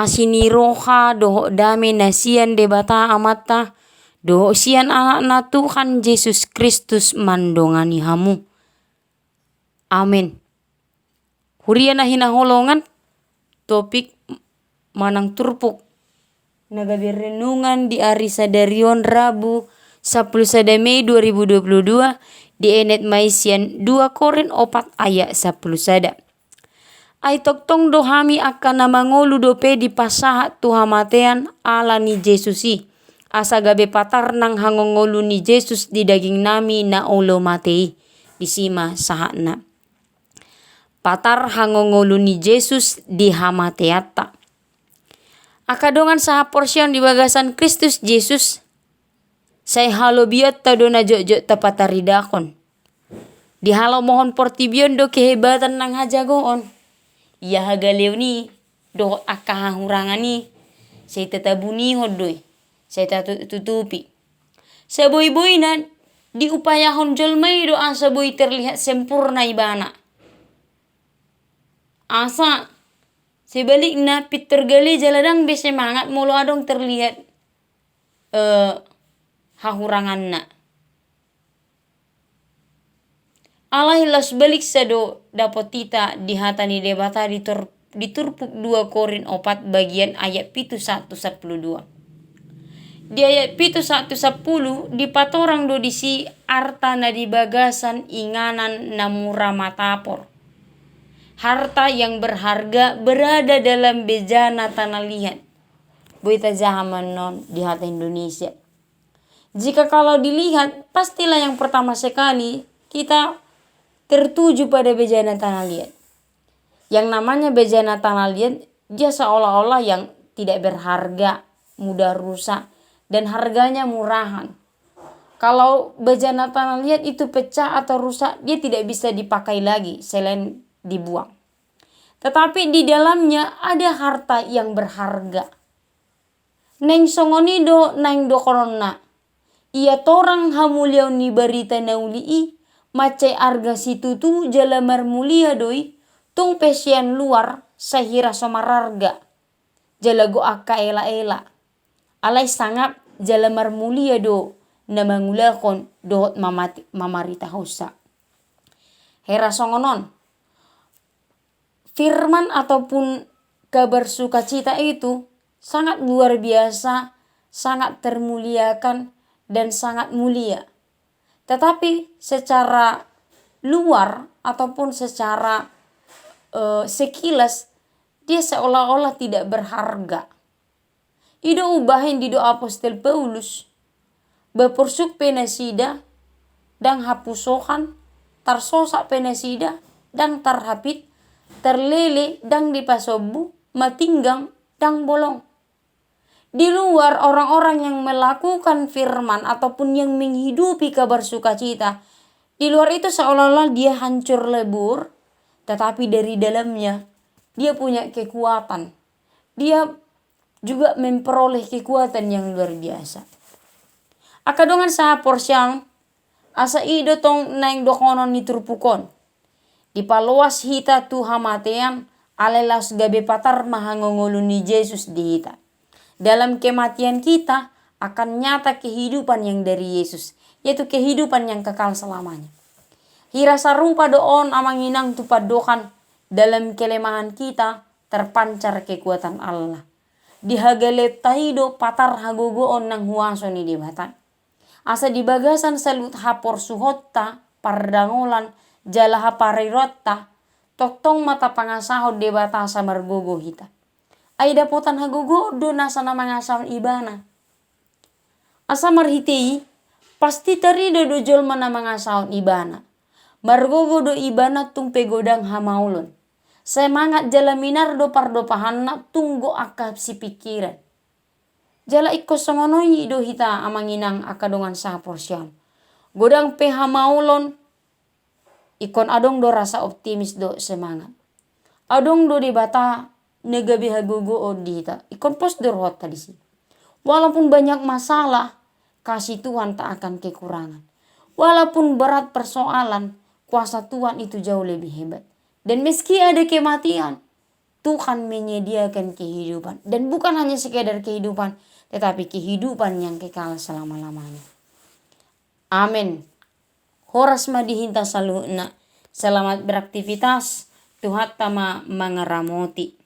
Asini roha doho dame nasian debata amata doho sian anak Tuhan Yesus Kristus mandongani hamu. Amin. Huriana hina holongan topik manang turpuk nagabe renungan di hari sadarion Rabu 10 Mei 2022 di enet maisian 2 Korin 4 ayat 10 sada. Ai toktong dohami akan namangolu dope di pasaha tuhamatean ala ni Jesusi. Asa gabe patar nang hangongolu ni Yesus di daging nami na olo matei. Disima sahana. Patar hangongolu ni Yesus di hamateata. Akadongan saha porsion di bagasan Kristus Yesus. Say halo biot tadona jojo tapataridakon. Di halo mohon portibion do kehebatan nang hajagoon. Ya hagaleu ni do akahurangan ni saya tetabuni hodoi saya tutupi saboi-boi na diupayahon jolmai do asa boi terlihat sempurna ibana asa sebaliknya pitur gali jaladang besemangat molo adong terlihat hahurangan na alai las balik sado dapotita di hatani debata diturpuk 2 Korin 4 bagian ayat 1-12. Di ayat 1-10 di patorang do disi arta na di bagasan inganan na murah matapor. Harta yang berharga berada dalam bejana tanah liat. Boita zaman non di hata Indonesia. Jika kalau dilihat pastilah yang pertama sekali kita tertuju pada bejana tanah liat. Yang namanya bejana tanah liat dia seolah-olah yang tidak berharga, mudah rusak dan harganya murahan. Kalau bejana tanah liat itu pecah atau rusak dia tidak bisa dipakai lagi selain dibuang. Tetapi di dalamnya ada harta yang berharga. Neng songonido neng dokorona. Ia torang hamuliau ni barita naulii macai arga situ tu jalamar mulia doi tung pesian luar sahira somararga jalago akka ela-ela alai sangap jalamar mulia do namangulakon dohot mamarita hosa hera songonon firman ataupun kabar sukacita itu sangat luar biasa, sangat termuliakan dan sangat mulia. Tetapi secara luar ataupun secara sekilas dia seolah-olah tidak berharga. Ido ubahin di doa apostol Paulus bepursuk penasida dan hapusohan tarsosa penasida dan tarhapit terlele dan dipasobu matinggang dan bolong. Di luar orang-orang yang melakukan firman ataupun yang menghidupi kabar sukacita. Di luar itu seolah-olah dia hancur lebur. Tetapi dari dalamnya dia punya kekuatan. Dia juga memperoleh kekuatan yang luar biasa. Akadongan saha porsyang asa ido tong naing dokonon ni turpukon. Di paloas hita tu hamatean alelas gabe patar mahangongolu ni Yesus di hita. Dalam kematian kita akan nyata kehidupan yang dari Yesus, yaitu kehidupan yang kekal selamanya. Hira sarupa doon amanginang tupadokan dalam kelemahan kita terpancar kekuatan Allah. Dihagalet tahido patar hagogoon ng huwaso ni dibatan. Asa di bagasan salut hapor suhotta pardangolan jalaha parirotta toktong mata pangasahod debata sa margogo hita. Ay dapotan hagogo do nasa na mangasahon ibana. Asa marhitei pasti terido do jolma na mangasahon ibana. Margogo do ibana tung pegodang hamaulon. Semangat jalaminar do pardopahan na tunggo akap si pikiran. Jala ikko songonoi do hita amanginang akadongan sa porsyon. Godang peha maulon ikon adong do rasa optimis do semangat. Adong do di bata negabi hagugo o di hita. Ikon pos do rohot tadi sih. Walaupun banyak masalah, kasih Tuhan tak akan kekurangan. Walaupun berat persoalan, kuasa Tuhan itu jauh lebih hebat. Dan meski ada kematian, Tuhan menyediakan kehidupan. Dan bukan hanya sekedar kehidupan, tetapi kehidupan yang kekal selama-lamanya. Amin. Horas madihinta saluna. Selamat beraktivitas. Tuhan tama mangaramoti.